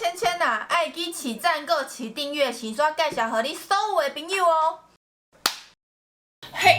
芊芊啊，愛記起贊購、起訂閱、起刷介紹給你所有的朋友哦。嘿，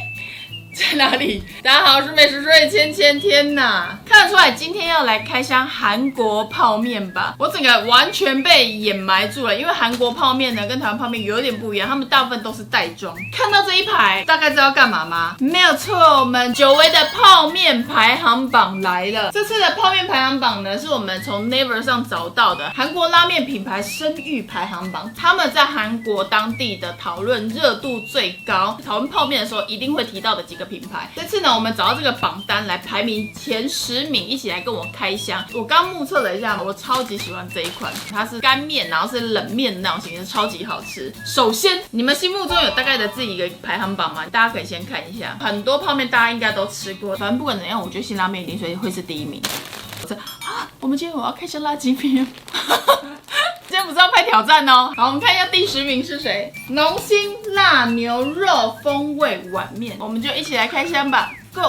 在哪裡？大家好，我是美食書的芊芊。天哪，看得出来今天要來開箱韓國泡麵吧？我整個完全被掩埋住了，因為韓國泡麵呢跟台灣泡麵有點不一樣，他們大部分都是袋裝。看到這一排，大概知道幹嘛嗎？沒有錯，我們久違的泡麵排行榜來了。這次的泡麵排行榜呢，是我們從 Naver 上找到的韓國拉麵品牌聲譽排行榜，他們在韓國當地的討論熱度最高，討論泡麵的時候一定會提到的幾個品牌。這次呢，我們找到這個榜單來排名前10名，一起來跟我開箱。我剛目測了一下，我超級喜歡這一款，它是乾麵，然後是冷麵的那種形式，超級好吃。首先，你們心目中有大概的自己一個排行榜嗎？大家可以先看一下，很多泡麵大家應該都吃過，反正不管怎樣，我覺得辛拉麵一定會是第一名。我們今天我要開箱辣雞麵。今天不是要拍挑戰哦。好，我們看一下第10名是誰？濃辛辣牛肉風味碗麵，我們就一起來開箱吧。Go！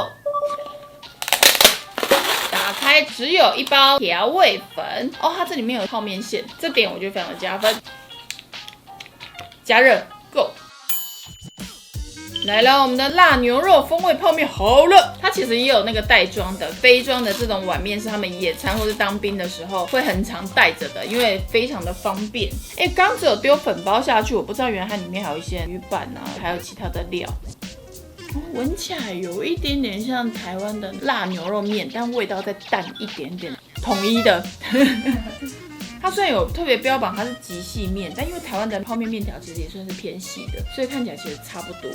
打開，只有一包調味粉哦，它這裡面有泡麵餡，這點我覺得非常的加分。加熱 ，Go！ 來了，我們的辣牛肉風味泡麵好了。它其實也有那個袋裝的、杯裝的这種碗麵，是他們野餐或是當兵的時候會很常帶着的，因為非常的方便。剛只有丟粉包下去，我不知道原來它裡面還有一些魚板啊，還有其他的料。聞起來有一點點像台灣的辣牛肉麵，但味道再淡一點點，統一的。它雖然有特別標榜它是極細麵，但因為台灣的泡麵麵條其實也算是偏細的，所以看起來其實差不多。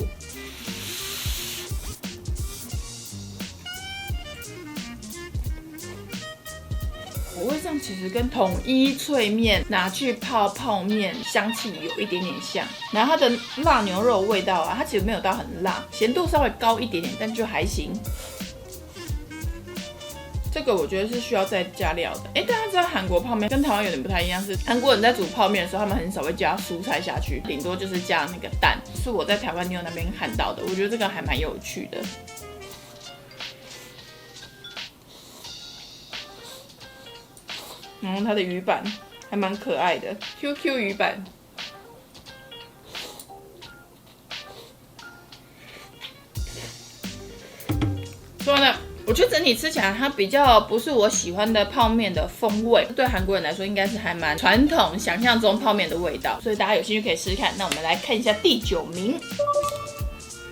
口味上其實跟統一脆麵拿去泡泡麵香氣有一點點像，然後它的辣牛肉味道啊，它其實沒有到很辣，鹹度稍微高一點點，但就還行。這個我覺得是需要再加料的。大家知道韓國泡麵跟台灣有點不太一樣，是韓國人在煮泡麵的時候，他們很少會加蔬菜下去，頂多就是加那個蛋。是我在台灣妞那邊看到的，我覺得這個還蠻有趣的。然後它的魚板還蠻可愛的 ，QQ 魚板。說完了。我覺得整體吃起來，它比較不是我喜歡的泡麵的風味。對韓國人來說，應該是還蠻傳統想象中泡麵的味道。所以大家有興趣可以試試看。那我們來看一下第9名，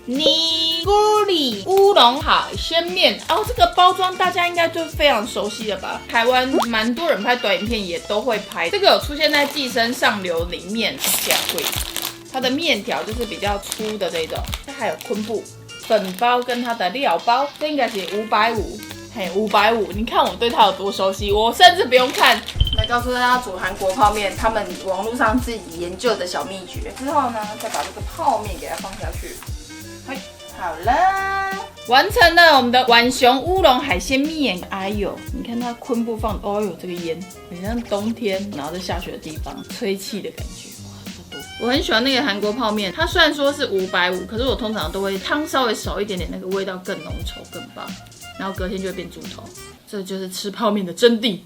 尼古里烏龍海鮮麵。哦，這個包裝大家應該就非常熟悉了吧？台灣蠻多人拍短影片也都會拍。這個有出現在《寄生上流》裡面，它的麵條就是比較粗的這種，它還有昆布。粉包跟它的料包，這應該是550，嘿，550。你看我對它有多熟悉，我甚至不用看。來告訴大家煮韓國泡麵，他們網絡上自己研究的小秘訣。之後呢，再把這個泡麵給它放下去。嘿，好了，完成了我們的浣熊烏龍海鮮麵。哎呦，你看它昆布放，哦呦，這個煙很像冬天然後在下雪的地方吹氣的感覺。我很喜歡那個韓國泡麵，它雖然說是550，可是我通常都會湯稍微少一點點，那個味道更濃稠更棒，然後隔天就會變豬頭，這就是吃泡麵的真諦。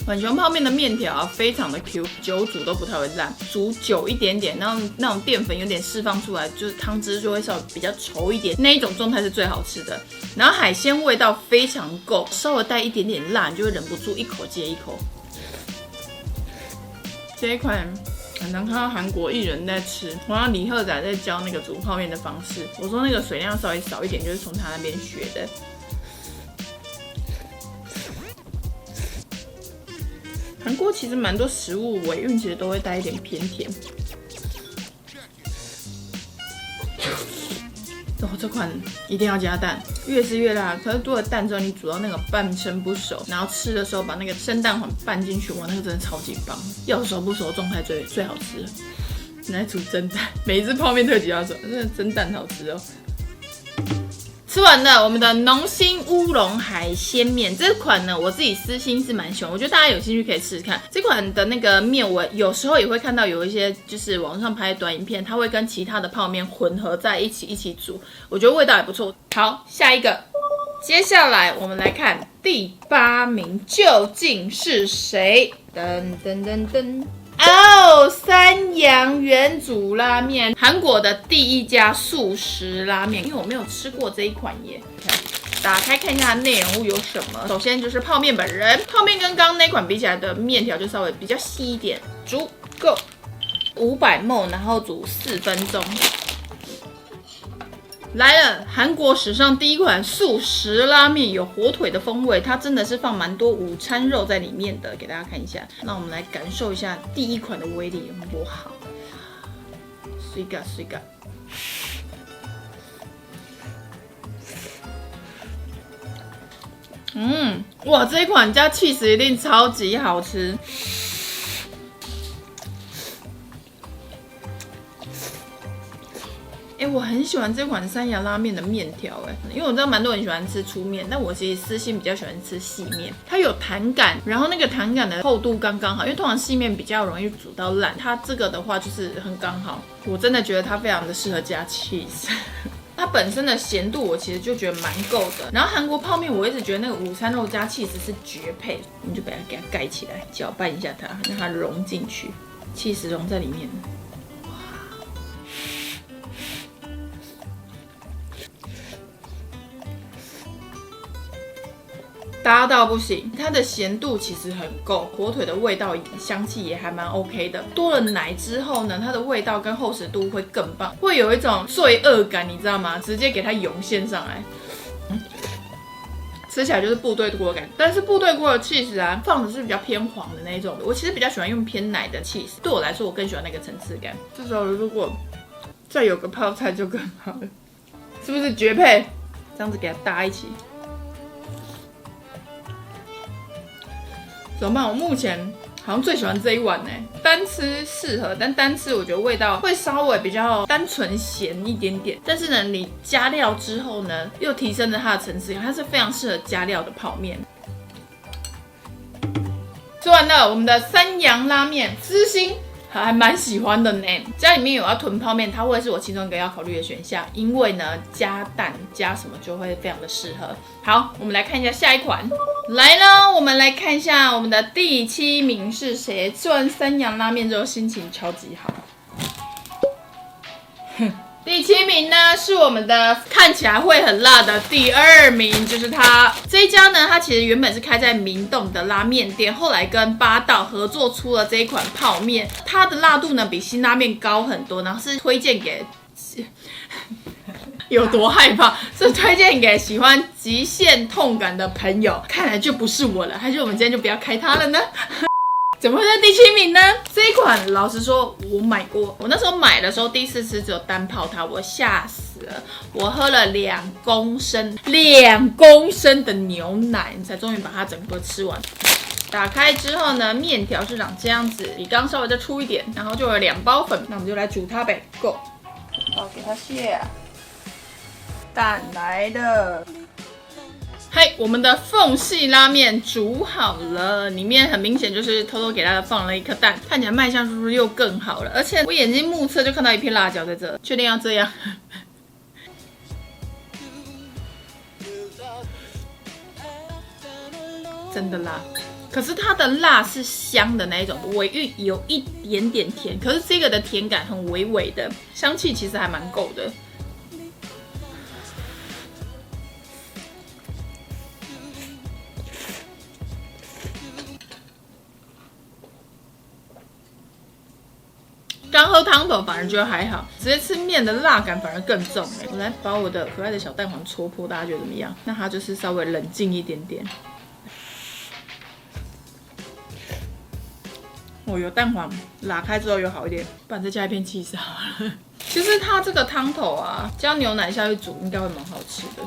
浣熊泡麵的麵條啊，非常的 Q， 久煮都不太會爛，煮久一點點，那種澱粉有點釋放出來，就是湯汁就會稍微比較稠一點，那一種狀態是最好吃的。然後海鮮味道非常夠，稍微帶一點點辣，你就會忍不住一口接一口。這一款很常看到韓國藝人在吃，我讓李赫仔在教那個煮泡麵的方式，我說那個水量稍微少一點，就是從他那邊學的。韓國其實蠻多食物尾韻其實都會帶一點偏甜。這款一定要加蛋，越吃越辣。可是多了蛋之後，你煮到那個半生不熟，然後吃的時候把那個生蛋黄拌進去，哇，那個真的超級棒。要熟不熟狀態最好吃了。你來煮蒸蛋，每一次泡麵特輯要說，真的蒸蛋好吃哦。吃完了我們的濃心烏龍海鮮麵，這款呢我自己私心是蠻喜歡，我覺得大家有興趣可以試試看。這款的那個麵我有時候也會看到有一些就是網上拍的短影片，它會跟其他的泡麵混合在一起煮，我覺得味道也不錯。好，下一個，接下來我們來看第8名究竟是誰？噔噔噔噔。哦，三陽元祖拉麵，韓國的第一家素食拉麵，因為我沒有吃過這一款耶。打開看一下內容物有什麼。首先就是泡麵本人，泡麵跟剛剛那款比起來的麵條就稍微比較細一點。煮夠500ml，然後煮4分鐘。來了，韓國史上第一款素食拉麵，有火腿的風味，它真的是放蠻多午餐肉在裡面的，給大家看一下。那我們來感受一下第一款的威力有多好。水嘎水嘎。哇，這一款加起司一定超級好吃。我很喜歡這款三陽拉麵的麵條，因為我知道蠻多人喜歡吃粗麵，但我其實私心比較喜歡吃細麵，它有彈感，然後那個彈感的厚度剛剛好，因為通常細麵比較容易煮到爛，它這個的話就是很剛好，我真的覺得它非常的適合加 cheese。它本身的鹹度我其實就覺得蠻夠的，然後韓國泡麵我一直覺得那個午餐肉加 cheese 是絕配，你就把它給它蓋起來，攪拌一下它，讓它融進去，cheese 融在裡面。搭到不行，它的鹹度其實很夠，火腿的味道香氣也還蠻 OK 的。多了奶之後呢，它的味道跟厚實度會更棒，會有一種罪惡感，你知道嗎？直接給它湧現上來，吃起來就是部隊鍋的感覺。但是部隊鍋的 cheese 啊，放的是比較偏黃的那一種，我其實比較喜歡用偏奶的 cheese， 对我來說我更喜歡那個層次感。這時候如果再有個泡菜就更好了，是不是絕配？這樣子給它搭一起。怎麼辦？我目前好像最喜歡這一碗呢，單吃適合，但單吃我覺得味道會稍微比較單純鹹一點點。但是呢，你加料之後呢，又提升了它的層次感，它是非常適合加料的泡麵。吃完了我們的三陽拉麵，私心還蠻喜歡的呢。家裡面有要囤泡麵，它會是我其中一個要考慮的選項，因為呢加蛋加什麼就會非常的適合。好，我們來看一下下一款。來了，我們來看一下我們的第7名是誰？吃完三陽拉麵之後心情超級好。第7名呢是我們的看起来會很辣的第2名，就是它。這一家呢，它其實原本是開在明洞的拉麵店，後來跟八道合作出了這一款泡麵，它的辣度呢比辛拉麵高很多，然後是推薦給有多害怕？是推薦給喜歡極限痛感的朋友。看來就不是我了，還是我們今天就不要開它了呢？怎麼會在第7名呢？這一款老實說，我買過。我那時候買的時候，第一次吃只有單泡它，我嚇死了。我喝了2公升的牛奶，才終於把它整個吃完。打開之後呢，麵條是長這樣子，比剛稍微再粗一點，然後就有2包粉。那我們就來煮它唄 ，Go！ 好，給它下。蛋來了。嘿，我們的縫隙拉麵煮好了，裡面很明顯就是偷偷給它放了一顆蛋，看起來賣相是不是又更好了？而且我眼睛目測就看到一片辣椒在這，確定要這樣？真的辣，可是它的辣是香的那一種，尾韻有一點點甜，可是這個的甜感很微微的，香氣其實還蠻夠的。剛喝湯頭反而覺得還好，直接吃麵的辣感反而更重。我來把我的可愛的小蛋黃戳破，大家覺得怎麼樣？那它就是稍微冷靜一點點。哦，有蛋黃拉開之後有好一點，不然再加一片起司好了。其實它這個湯頭啊，加牛奶下去煮應該會蠻好吃的。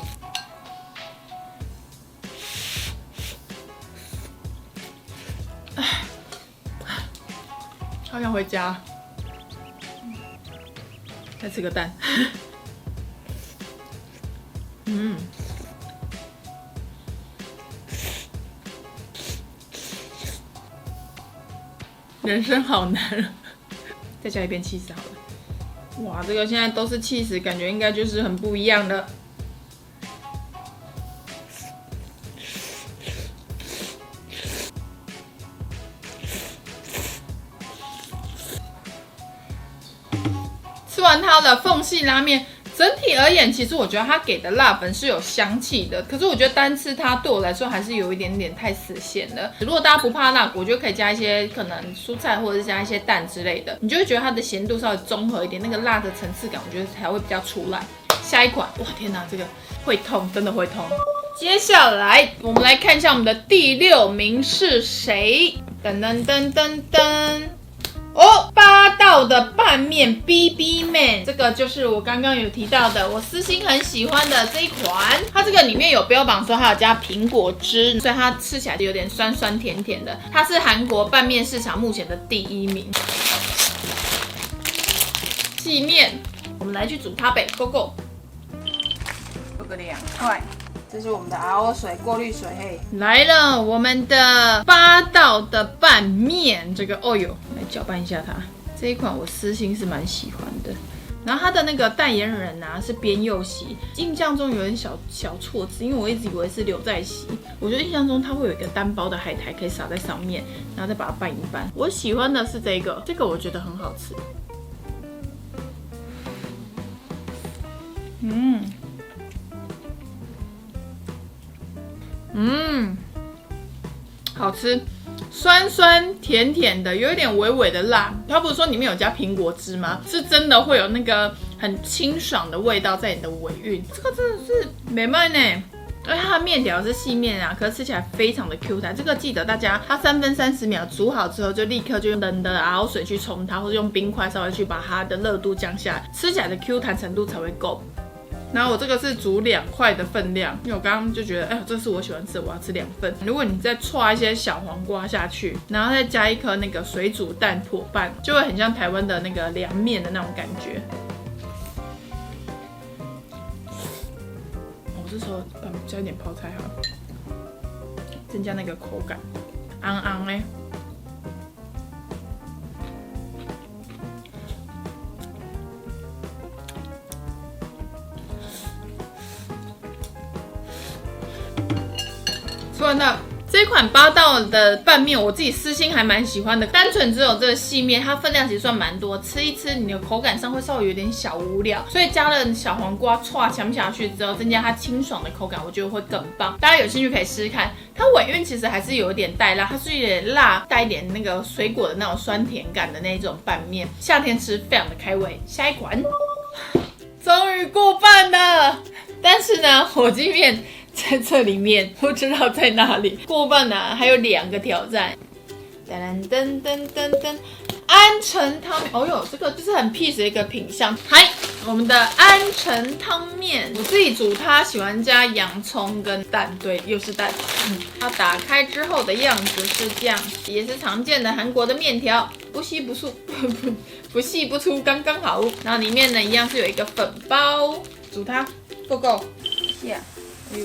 好想回家。再吃個蛋，人生好难，再加一片起司好了。哇，这个现在都是起司，感觉应该就是很不一样的。吃完它的凤系拉面，整體而言，其實我覺得它給的辣粉是有香氣的，可是我覺得單吃它對我來說還是有一點點太死鹹了。如果大家不怕辣，我覺得可以加一些可能蔬菜或者是加一些蛋之類的，你就會覺得它的鹹度稍微綜合一點，那個辣的層次感我覺得才會比較出來。下一款，哇天哪，這個會痛，真的會痛。接下來我們來看一下我們的第6名是誰？噔噔噔噔噔。哦，八道的拌麵 BB Man， 這個就是我剛剛有提到的，我私心很喜歡的這一款。它這個裡面有標榜說它有加蘋果汁，所以它吃起來就有點酸酸甜甜的。它是韓國拌麵市場目前的第1名。細麵，我們來去煮它唄 ，Go Go。做個2塊。這是我們的 RO 水過濾水，嘿，來了，我們的八道的拌麵，這個哦喲，來攪拌一下它。這一款我私心是蠻喜歡的，然後它的那個代言人啊是邊佑熙，印象中有點小錯字，因為我一直以為是劉在熙，我覺得印象中它會有一個單包的海苔可以撒在上面，然後再把它拌一拌。我喜歡的是這個我覺得很好吃。好吃，酸酸甜甜的，有一點微微的辣。它不是說裡面有加蘋果汁嗎？是真的會有那個很清爽的味道在你的尾韻。這個真的是美味呢，而且它的麵條是細麵啊，可是吃起來非常的 Q 彈。這個記得大家，它3分30秒煮好之後，就立刻就用冷的RO水去沖它，或者用冰塊稍微去把它的熱度降下來，吃起來的 Q 彈程度才會夠。然後我這個是煮2塊的分量，因為我剛剛就覺得，哎呦，這是我喜歡吃的，我要吃2份。如果你再剉一些小黃瓜下去，然後再加一顆那個水煮蛋妥拌，就會很像台灣的那個涼麵的那種感覺。我這時候加一點泡菜好了，增加那個口感，昂昂哎。吃完了這一款八道的拌麵，我自己私心還蠻喜歡的。單純只有這個細麵，它分量其實算蠻多，吃一吃你的口感上會稍微有點小無聊，所以加了小黃瓜剉香下去之後，增加它清爽的口感，我覺得會更棒。大家有興趣可以試試看。它尾韻其實還是有一點帶辣，它是有點辣帶一點那個水果的那種酸甜感的那種拌麵，夏天吃非常的開胃。下一款，終於過半了，但是呢，火雞麵在這裡面不知道在哪裡。過半呢，還有2個挑戰。噔噔噔噔噔，安城湯麵，哦喲，這個就是很 peace 的一個品項。嗨，我們的安城湯麵，我自己煮它喜歡加洋蔥跟蛋，對，又是蛋。它打開之後的樣子是這樣，也是常見的韓國的麵條，不細不粗，不細不粗，剛剛好。然後裡面呢一樣是有一個粉包，煮它夠夠，呀，哎呦。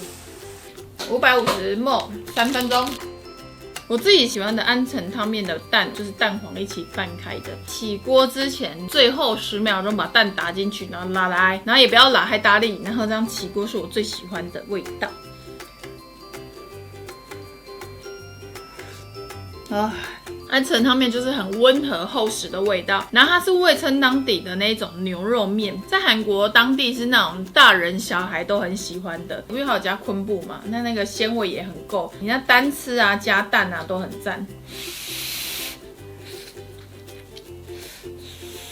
550ml 3分鐘。我自己喜歡的安城湯麵的蛋就是蛋黃一起拌開的。起鍋之前最後10秒鐘把蛋打進去，然後拉來，然後也不要拉太大力，然後這樣起鍋是我最喜歡的味道。安城湯麵就是很溫和厚實的味道，然後它是味噌湯底的那種牛肉麵，在韓國當地是那種大人小孩都很喜歡的，因為還有加昆布嘛，那個鮮味也很夠，你那單吃啊加蛋啊都很讚。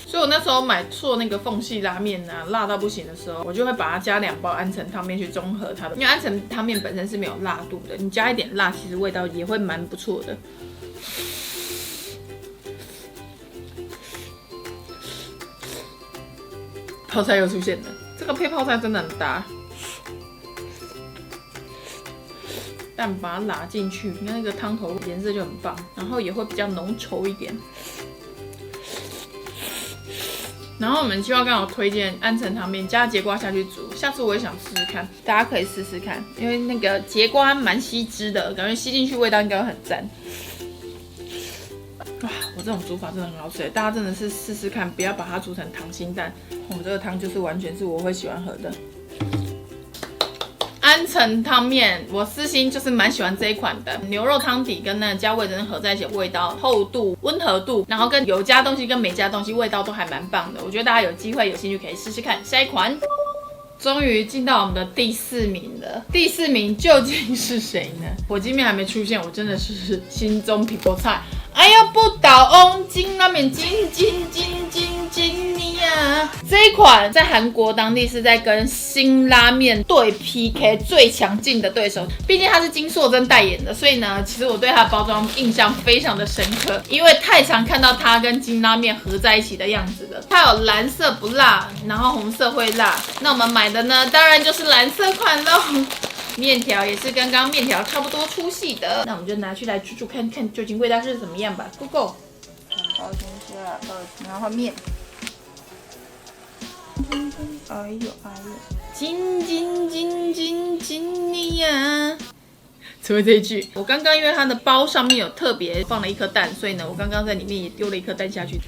所以我那時候買錯那個鳳系拉麵啊，辣到不行的時候，我就會把它加2包安城湯麵去中和它的，因為安城湯麵本身是沒有辣度的，你加一點辣，其實味道也會蠻不錯的。泡菜又出現了，這個配泡菜真的很搭。蛋把它拉進去，你看那個湯頭顏色就很棒，然後也會比較濃稠一點。然後我們計劃剛好推薦安城湯麵加節瓜下去煮，下次我也想試試看，大家可以試試看，因為那個節瓜蠻吸汁的，感覺吸進去味道應該會很讚。哇，我這種煮法真的很好吃，大家真的是試試看，不要把它煮成溏心蛋。這個湯就是完全是我會喜歡喝的。安城湯麵，我私心就是蠻喜歡這一款的，牛肉湯底跟那個加味噌合在一起的味道，厚度、溫和度，然後跟有加東西跟沒加東西味道都還蠻棒的。我覺得大家有機會有興趣可以試試看。下一款，終於進到我們的第4名了。第4名究竟是誰呢？火雞麵還沒出現，我真的是心中皮菠菜。哎呀，不倒翁金拉麵金你呀！這一款在韓國當地是在跟辛拉麵對 PK 最强劲的对手，畢竟它是金碩珍代言的，所以呢，其實我對它的包裝印象非常的深刻，因為太常看到它跟金拉麵合在一起的樣子了。它有藍色不辣，然後紅色会辣。那我們買的呢，當然就是藍色款嘍。面條也是跟剛剛面條差不多粗細的，那我们就拿去来煮煮看看究竟味道是怎麼樣吧。Go！ 包先下然後面。哎呦！金你呀！除了這一句，我剛剛因為它的包上面有特別放了一顆蛋，所以呢，我剛剛在裡面也丟了一顆蛋下去。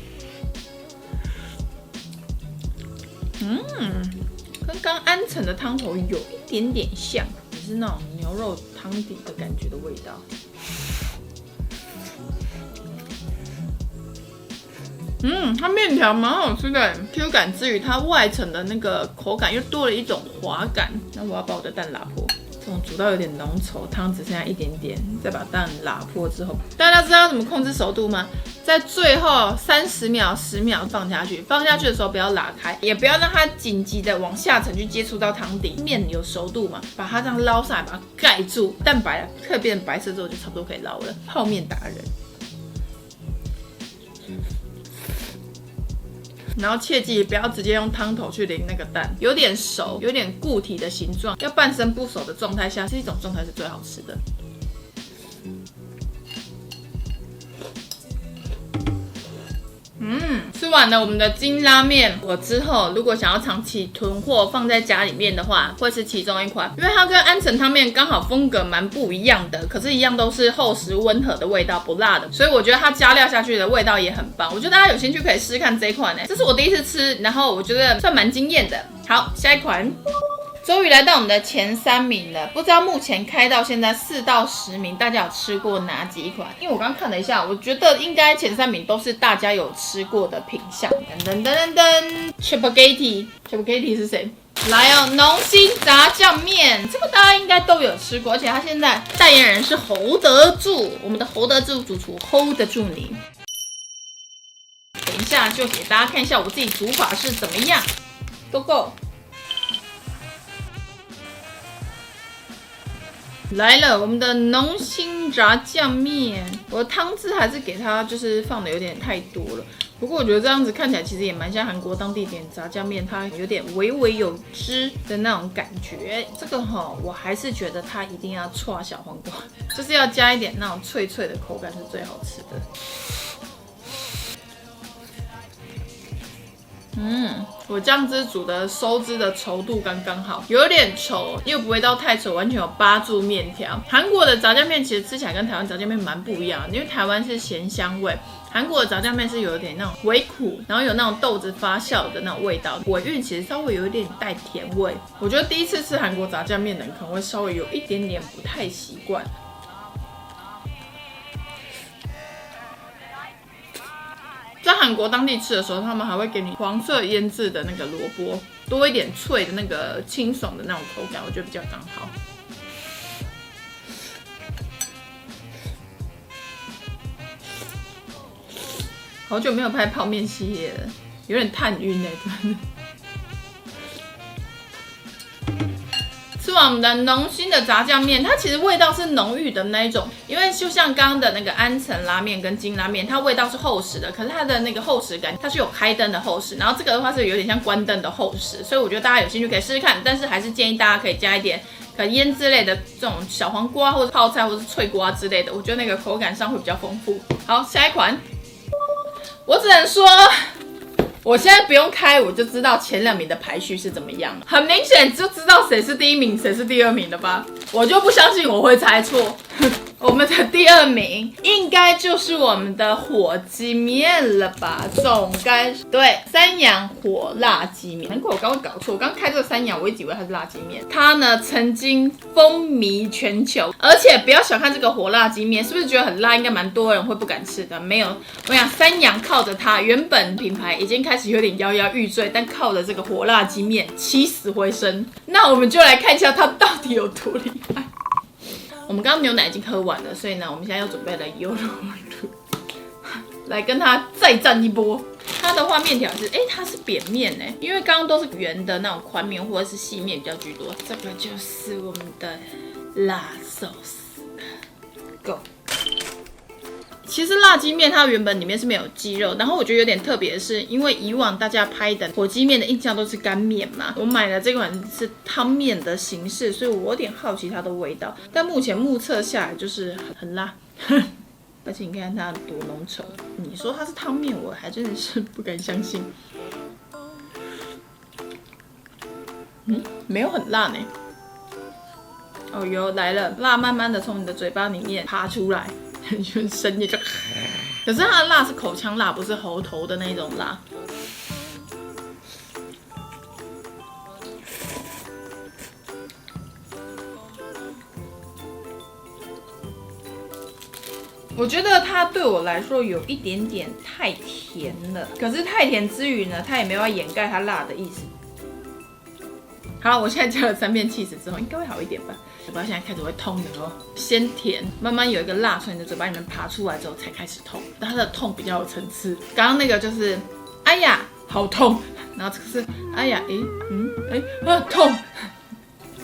跟剛安城的湯頭有一點點像，也是那種牛肉湯底的感覺的味道。它面條蠻好吃的 ，Q 感之餘，它外層的那個口感又多了一種滑感。那我要把我的蛋拉破，这種煮到有點濃稠，湯只剩下一點點，再把蛋拉破之後，大家知道怎麼控制熟度嗎？在最後30秒、10秒放下去，放下去的時候不要拉開，也不要讓它緊急的往下沉去接觸到湯底。面有熟度嘛，把它這樣撈上來，把它蓋住，蛋白特變白色之後就差不多可以撈了。泡麵達人。然後切記不要直接用湯頭去淋那個蛋，有點熟、有點固體的形狀，要半生不熟的狀態下，這種狀態是最好吃的。吃完了我們的金拉麵，我之後如果想要長期囤貨放在家裡面的話，會是其中一款，因為它跟安城湯麵剛好風格蠻不一樣的，可是一樣都是厚實溫和的味道，不辣的，所以我覺得它加料下去的味道也很棒。我覺得大家有興趣可以試試看這一款這是我第一次吃，然後我覺得算蠻驚豔的。好，下一款。終於來到我們的前3名了，不知道目前開到現在4到10名，大家有吃過哪幾款？因為我剛剛看了一下，我覺得應該前3名都是大家有吃過的品項。Chipageti 是誰？來哦，濃心炸醬麵，這個大家應該都有吃過，而且他現在代言人是侯德柱，我們的侯德柱主廚 hold 得住你。等一下就給大家看一下我自己煮法是怎麼樣。Go！來了，我們的濃心炸醬麵，我的湯汁還是給它就是放的有點太多了。不過我覺得這樣子看起來其實也蠻像韓國當地點炸醬麵，它有點微微有汁的那種感覺。這個我還是覺得它一定要剉小黃瓜，就是要加一點那種脆脆的口感是最好吃的。我醬汁煮的收汁的稠度剛剛好，有點稠又不會到太稠，完全有扒住麵條。韓國的炸醬麵其實吃起來跟台灣炸醬麵蠻不一樣的，因為台灣是鹹香味，韓國的炸醬麵是有點那種微苦，然後有那種豆子發酵的那種味道，尾韻其實稍微有一點帶甜味。我覺得第一次吃韓國炸醬麵的人可能會稍微有一點點不太習慣。在韓國當地吃的時候，他們還會給你黃色醃製的那個蘿蔔，多一點脆的那個清爽的那種口感，我覺得比較剛好。好久沒有拍泡麵系列了，有點嘆暈哎，真的。吃完我們的濃心的炸醬麵，它其實味道是濃郁的那一種，因為就像剛剛的那個安城拉麵跟金拉麵，它味道是厚實的，可是它的那個厚實感，它是有開燈的厚實，然後這個的話是有點像關燈的厚實，所以我覺得大家有興趣可以試試看，但是還是建議大家可以加一點可能醃之類的這種小黃瓜或者泡菜或者是脆瓜之類的，我覺得那個口感上會比較豐富。好，下一款，我只能說。我現在不用開，我就知道前2名的排序是怎麼樣了。很明顯就知道誰是第1名，誰是第2名了吧？我就不相信我會猜錯。我們的第2名應該就是我們的火雞麵了吧？總該對，三陽火辣雞麵。難怪我剛剛搞錯，我剛開這個三陽，我一直以為它是辣雞麵。它呢曾經風靡全球，而且不要小看這個火辣雞麵，是不是覺得很辣？應該蠻多人會不敢吃的。沒有，我想三陽靠着它，原本品牌已經開始有點搖搖欲墜，但靠着這個火辣雞麵起死回生。那我們就來看一下它到底有多厲害。我們剛剛牛奶已經喝完了，所以呢，我們現在又準備了優酪乳，來跟它再戰一波。它的話麵條是，它是扁面哎，因為剛剛都是圓的那種寬麵或者是細麵比較居多。這個就是我們的辣壽司 ，Go。其實辣雞麵它原本裡面是沒有雞肉，然後我覺得有點特別的是，因為以往大家拍的火雞麵的印象都是乾麵嘛，我買的這款是湯麵的形式，所以我有點好奇它的味道。但目前目測下來就是很辣，而且你看它多濃稠。你說它是湯麵，我還真的是不敢相信。沒有很辣呢。哦喲，來了，辣慢慢的從你的嘴巴裡面爬出來。就深夜就，可是它的辣是口腔辣，不是喉頭的那種辣。我覺得它对我來說有一點點太甜了，可是太甜之餘呢，它也沒有要掩蓋它辣的意思。好，我現在加了3片起司之後，應該會好一點吧。嘴巴現在開始會痛的哦，先甜，慢慢有一個辣從你的嘴巴裡面爬出來之後才開始痛，但它的痛比較有層次。剛剛那個就是，哎呀，好痛，然後這個是，哎呀，痛，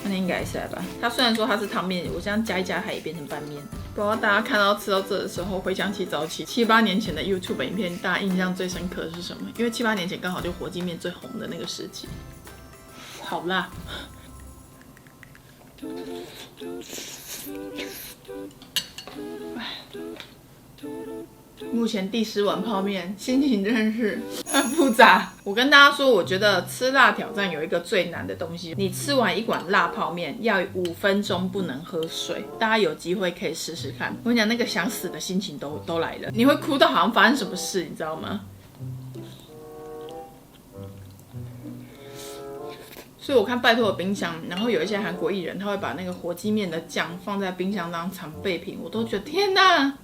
那應該是吧？它雖然說它是湯麵，我這樣加一加，它也變成拌麵。不知道大家看到吃到這的時候，回想起早期7、8年前的 YouTube 影片，大家印象最深刻的是什麼？因為7、8年前剛好就火雞麵最紅的那個時期。好辣！目前第10碗泡麵，心情真的是很複雜。我跟大家說，我覺得吃辣挑戰有一個最難的東西，你吃完一碗辣泡麵要5分鐘不能喝水。大家有機會可以試試看。我跟你講，那個想死的心情都來了，你會哭到好像發生什麼事，你知道嗎？所以我看拜託的冰箱，然後有一些韓國藝人，他會把那個火雞麵的醬放在冰箱當常備品，我都覺得天哪，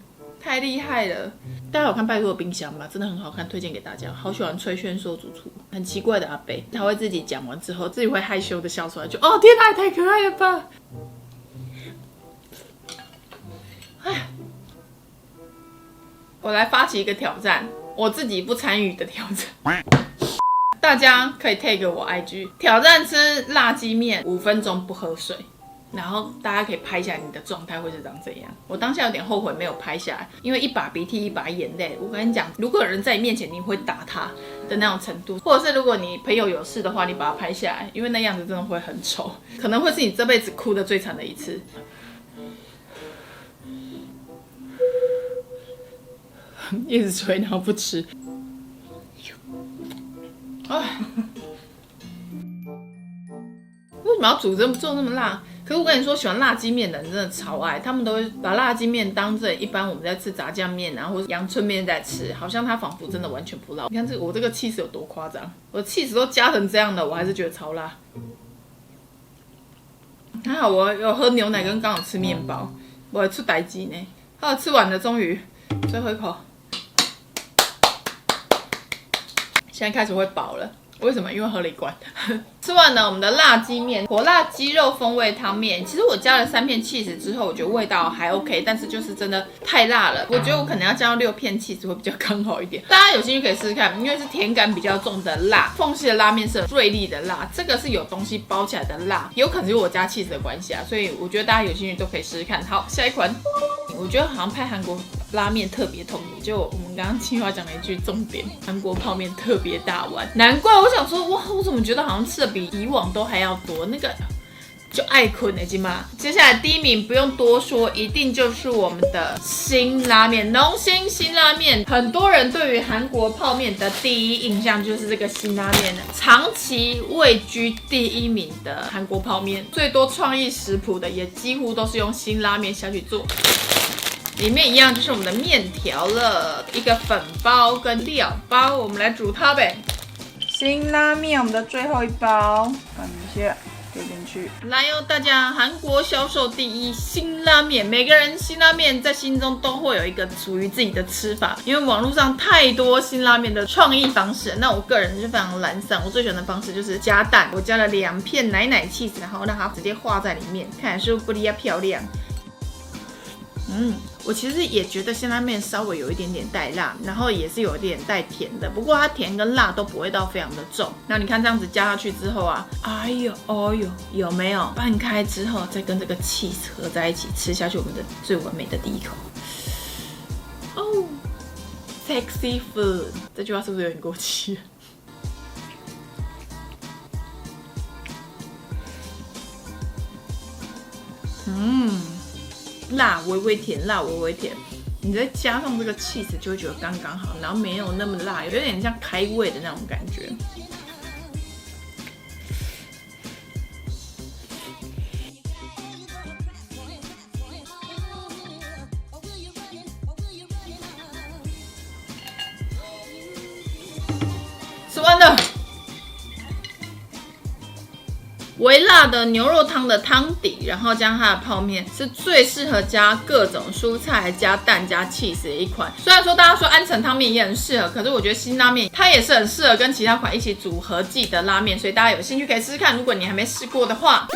太厲害了！大家有看拜託的冰箱嗎？真的很好看，推薦給大家。好喜歡崔軒碩主廚，很奇怪的阿伯，他會自己講完之後，自己會害羞的笑出來，就哦天哪，也太可愛了吧！哎，我來發起一個挑戰，我自己不參與的挑戰。大家可以 tag 我 IG 挑戰吃辣雞麵5分鐘不喝水，然後大家可以拍下來你的狀態會是長怎樣。我當下有點後悔沒有拍下來，因為一把鼻涕一把眼淚。我跟你講，如果有人在你面前，你會打他的那種程度，或者是如果你朋友有事的話，你把它拍下來，因為那樣子真的會很醜，可能會是你這輩子哭得最慘的一次。一直吹，然後不吃。為什麼要做那麼辣？可是我跟你說，喜歡辣雞麵的人真的超愛，他們都會把辣雞麵當成一般我們在吃炸醬麵啊，或者陽春麵在吃，好像它仿佛真的完全不辣。你看我這個起司有多誇張，我的起司都加成這樣的，我還是覺得超辣。還好我有喝牛奶跟剛好吃麵包，我還出代誌呢。好，吃完了，終於最後一口。現在開始會飽了，為什麼？因為喝了一罐。吃完了我們的辣雞麵，火辣雞肉風味湯麵。其實我加了3片起司之後，我覺得味道還 OK， 但是就是真的太辣了。我覺得我可能要加到6片起司會比較剛好一點。大家有興趣可以試試看，因為是甜感比較重的辣。鳳系的拉麵是銳利的辣，這個是有東西包起來的辣，有可能是我加起司的關係啊，所以我覺得大家有興趣都可以試試看。好，下一款，我覺得好像拍韓國拉麵特別痛苦，就我們剛剛企劃講了一句重點，韓國泡麵特別大碗，難怪我想說哇，我怎麼覺得好像吃的比以往都還要多，那個就愛睏的嘛。接下來第1名不用多說，一定就是我們的辛拉麵，農心辛拉麵。很多人對於韓國泡麵的第一印象就是這個辛拉麵，長期位居第1名的韓國泡麵，最多創意食譜的也幾乎都是用辛拉麵下去做。裡面一樣就是我們的麵條了，一個粉包跟料包，我們來煮它唄。辛拉麵，我們的最後一包，放一下，丟進去。來喲，大家，韓國銷售第1辛拉麵，每個人辛拉麵在心中都會有一個屬於自己的吃法，因為網絡上太多辛拉麵的創意方式。那我個人就非常懶散，我最喜歡的方式就是加蛋，我加了2片奶起司，然後讓它直接化在裡面，看起來是不是不利漂亮？我其實也覺得辛拉麵稍微有一点点带辣，然後也是有一点带甜的，不過它甜跟辣都不會到非常的重。那你看這樣子加下去之後啊，哎呦，有沒有拌開之後再跟這個 cheese 合在一起吃下去，我們的最完美的第一口。哦 ，sexy food， 這句話是不是有點過氣？辣微微甜，辣微微甜，你再加上這個 cheese 就會覺得剛剛好，然後沒有那麼辣，有點像開胃的那種感覺。吃完了。微辣的牛肉湯的湯底，然後加它的泡麵，是最適合加各種蔬菜、加蛋、加 cheese 的一款。雖然說大家說安城湯麵也很適合，可是我覺得辛拉麵它也是很適合跟其他款一起組合技的拉麵，所以大家有興趣可以試試看。如果你還沒試過的話。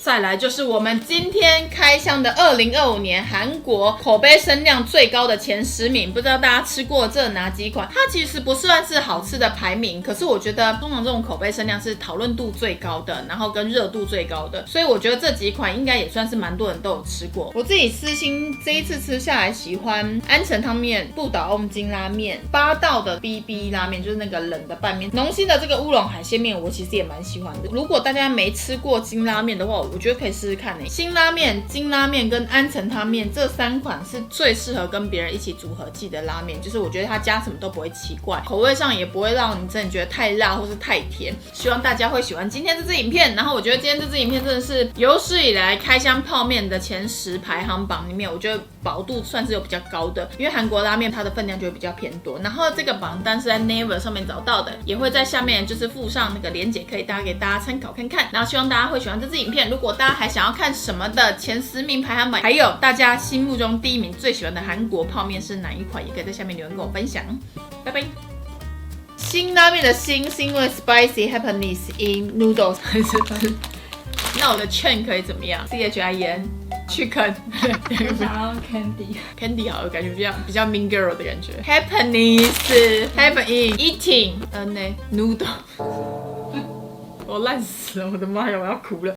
再來就是我們今天開箱的2025年韓國口碑聲量最高的前10名，不知道大家吃過這哪幾款？它其實不算是好吃的排名，可是我覺得通常這種口碑聲量是討論度最高的，然後跟熱度最高的，所以我覺得這幾款應該也算是蠻多人都有吃過。我自己私心這一次吃下來，喜歡安城湯麵、不倒翁金拉麵、八道的 BB 拉麵，就是那個冷的拌麵，農心的這個烏龍海鮮麵，我其實也蠻喜歡的。如果大家沒吃過金拉麵的話，我覺得可以試試看。辛拉麵、金拉麵跟安城湯麵這3款是最適合跟別人一起組合技的拉麵，就是我覺得它加什麼都不會奇怪，口味上也不會讓你真的覺得太辣或是太甜。希望大家會喜歡今天這支影片，然後我覺得今天這支影片真的是有史以來開箱泡麵的前10排行榜裡面，我覺得飽度算是有比較高的，因為韓國拉麵它的分量就會比較偏多。然後這個榜單是在 Naver 上面找到的，也會在下面就是附上那個連結，可以給大家參考看看。然後希望大家會喜歡這支影片，如果大家還想要看什麼的前10名排行榜，還有大家心目中第1名最喜歡的韓國泡麵是哪一款，也可以在下面留言跟我分享。拜拜。辛拉麵的辛是因為 spicy happiness in noodles 還是？那我的券可以怎麼樣 ？CHIN chicken 我想要 candy 好，感觉比較 mean girl 的感覺。happiness happen in eating noodle 我爛死了，我的媽呀，我要哭了。